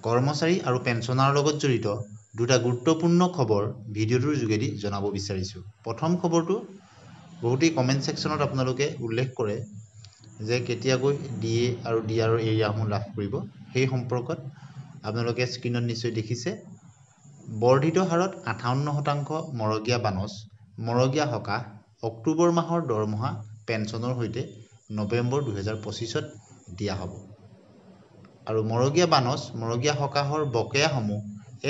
কৰ্মচাৰী আৰু পেঞ্চনাৰৰ লগত জড়িত দুটা গুৰুত্বপূৰ্ণ খবৰ ভিডিঅ'টোৰ যোগেদি জনাব বিচাৰিছোঁ। প্ৰথম খবৰটো বহুতেই কমেণ্ট ছেকশ্যনত আপোনালোকে উল্লেখ কৰে যে কেতিয়াকৈ DA আৰু DR এৰিয়াসমূহ লাভ কৰিব। সেই সম্পৰ্কত আপোনালোকে স্ক্ৰীনত নিশ্চয় দেখিছে। বৰ্ধিত হাৰত 58% মৰগীয়া বানচ মৰগীয়া সকাহ অক্টোবৰ মাহৰ দৰমহা পেঞ্চনৰ সৈতে নৱেম্বৰ 2025ত দিয়া হ'ব। আৰু মৰগীয়া বানচ মৰগীয়া সকাহৰ বকেয়াসমূহ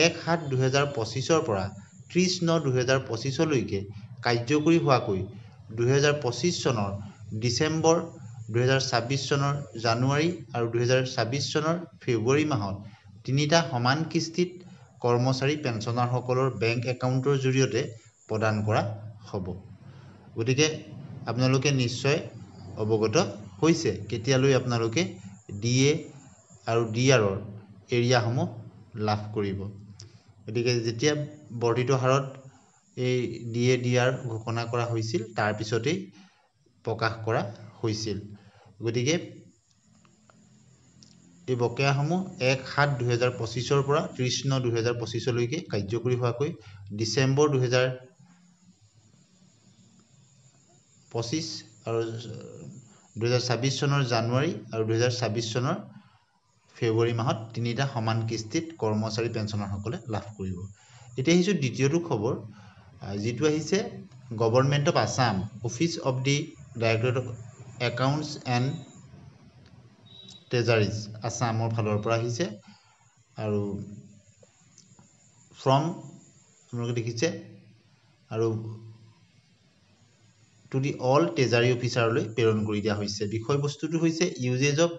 1/7/2025ৰ পৰা 30/9/2025লৈকে কাৰ্যকৰী হোৱাকৈ 2025 চনৰ ডিচেম্বৰ, 2026 চনৰ জানুৱাৰী আৰু 2026 চনৰ ফেব্ৰুৱাৰী মাহত তিনিটা সমান কিস্তিত কৰ্মচাৰী পেঞ্চনাৰসকলৰ বেংক একাউণ্টৰ জৰিয়তে প্ৰদান কৰা হ'ব। গতিকে আপোনালোকে নিশ্চয় অৱগত হৈছে কেতিয়ালৈ আপোনালোকে DA আৰু DR এৰিয়াসমূহ লাভ কৰিব। গতিকে যেতিয়া বৰ্ধিত হাৰত এই DA DR ঘোষণা কৰা হৈছিল তাৰ পিছতেই প্ৰকাশ কৰা হৈছিল। গতিকে এই বকেয়াসমূহ 1/7/2025ৰ পৰা 30/9/2025লৈকে কাৰ্যকৰী হোৱাকৈ ডিচেম্বৰ 2025 আৰু 2026 চনৰ জানুৱাৰী আৰু 2026 চনৰ ফেব্ৰুৱাৰী মাহত তিনিটা সমান কিস্তিত কৰ্মচাৰী পেঞ্চনাৰসকলে লাভ কৰিব। এতিয়া আহিছোঁ দ্বিতীয়টো খবৰ, যিটো আহিছে government of Assam office of the directorate of accounts and treasuries আছামৰ ফালৰ পৰা আহিছে। আৰু ফ্ৰম আপোনালোকে দেখিছে আৰু টু দি অল ট্ৰেজাৰী অফিচাৰলৈ প্ৰেৰণ কৰি দিয়া হৈছে। বিষয়বস্তুটো হৈছে ইউজেজ অফ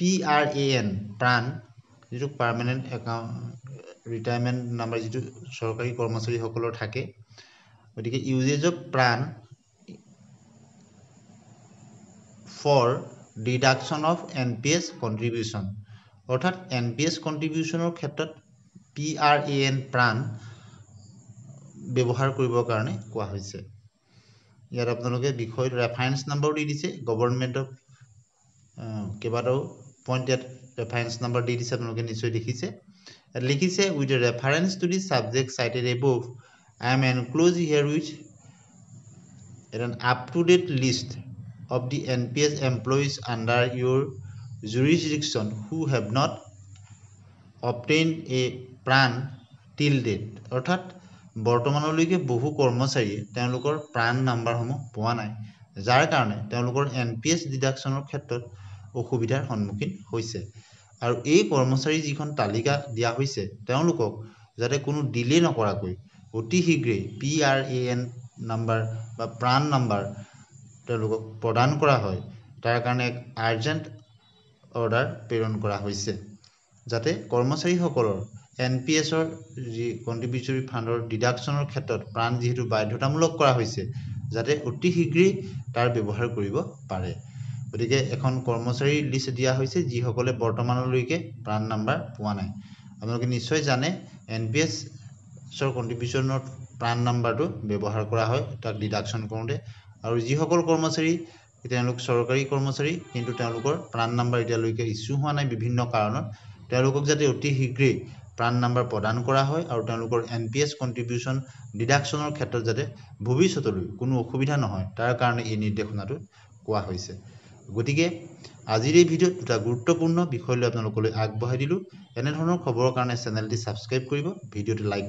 PRAN প্ৰাণ, যিটো পাৰ্মানেণ্ট একাউণ্ট ৰিটায়াৰমেণ্ট নাম্বাৰ, যিটো চৰকাৰী কৰ্মচাৰীসকলৰ থাকে। গতিকে usage of PRAN for deduction of NPS contribution, অৰ্থাৎ NPS কণ্ট্ৰিবিউশ্যনৰ ক্ষেত্ৰত PRAN প্ৰাণ ব্যৱহাৰ কৰিবৰ কাৰণে কোৱা হৈছে। ইয়াত আপোনালোকে বিষয়টো ৰেফাৰেঞ্চ নাম্বাৰো দি দিছে। গভৰ্ণমেণ্ট অফ কেইবাটাও পইণ্ট ইয়াত ৰেফাৰেঞ্চ নাম্বাৰ দি দিছে, আপোনালোকে নিশ্চয় দেখিছে। ইয়াত লিখিছে with reference to the subject cited above I am enclosed here with an up-to-date list of the NPS employees under your jurisdiction who have not obtained a প্ৰাণ till date, অৰ্থাৎ বৰ্তমানলৈকে বহু কৰ্মচাৰীয়ে তেওঁলোকৰ প্ৰাণ নাম্বাৰসমূহ পোৱা নাই, যাৰ কাৰণে তেওঁলোকৰ NPS ডিডাকশ্যনৰ ক্ষেত্ৰত অসুবিধাৰ সন্মুখীন হৈছে। আৰু এই কৰ্মচাৰী যিখন তালিকা দিয়া হৈছে তেওঁলোকক যাতে কোনো ডিলে নকৰাকৈ অতি শীঘ্ৰেই PRAN নাম্বাৰ বা প্ৰাণ নাম্বাৰ তেওঁলোকক প্ৰদান কৰা হয়, তাৰ কাৰণে এক আৰ্জেণ্ট অৰ্ডাৰ প্ৰেৰণ কৰা হৈছে, যাতে কৰ্মচাৰীসকলৰ NPSৰ যি কণ্ট্ৰিবিউটৰী ফাণ্ডৰ ডিডাকশ্যনৰ ক্ষেত্ৰত প্ৰাণ যিহেতু বাধ্যতামূলক কৰা হৈছে, যাতে অতি শীঘ্ৰেই তাৰ ব্যৱহাৰ কৰিব পাৰে। গতিকে এখন কৰ্মচাৰীৰ লিষ্ট দিয়া হৈছে যিসকলে বৰ্তমানলৈকে প্ৰাণ নাম্বাৰ পোৱা নাই। আপোনালোকে নিশ্চয় জানে NPSৰ কণ্ট্ৰিবিউশ্যনত প্ৰাণ নাম্বাৰটো ব্যৱহাৰ কৰা হয় তাক ডিডাকশ্যন কৰোঁতে। আৰু যিসকল কৰ্মচাৰী তেওঁলোক চৰকাৰী কৰ্মচাৰী কিন্তু তেওঁলোকৰ প্ৰাণ নাম্বাৰ এতিয়ালৈকে ইছ্যু হোৱা নাই বিভিন্ন কাৰণত, তেওঁলোকক যাতে অতি শীঘ্ৰেই প্ৰাণ নাম্বাৰ প্ৰদান কৰা হয় আৰু তেওঁলোকৰ NPS কণ্ট্ৰিবিউশ্যন ডিডাকশ্যনৰ ক্ষেত্ৰত যাতে ভৱিষ্যতলৈ কোনো অসুবিধা নহয় তাৰ কাৰণে এই নিৰ্দেশনাটো কোৱা হৈছে। গতিকে আজিৰ এই ভিডিঅ'ত দুটা গুৰুত্বপূৰ্ণ বিষয় লৈ আপোনালোকলৈ আগবঢ়াই দিলোঁ। এনেধৰণৰ খবৰৰ কাৰণে চেনেলটি ছাবস্ক্ৰাইব কৰিব, ভিডিঅ'টো লাইক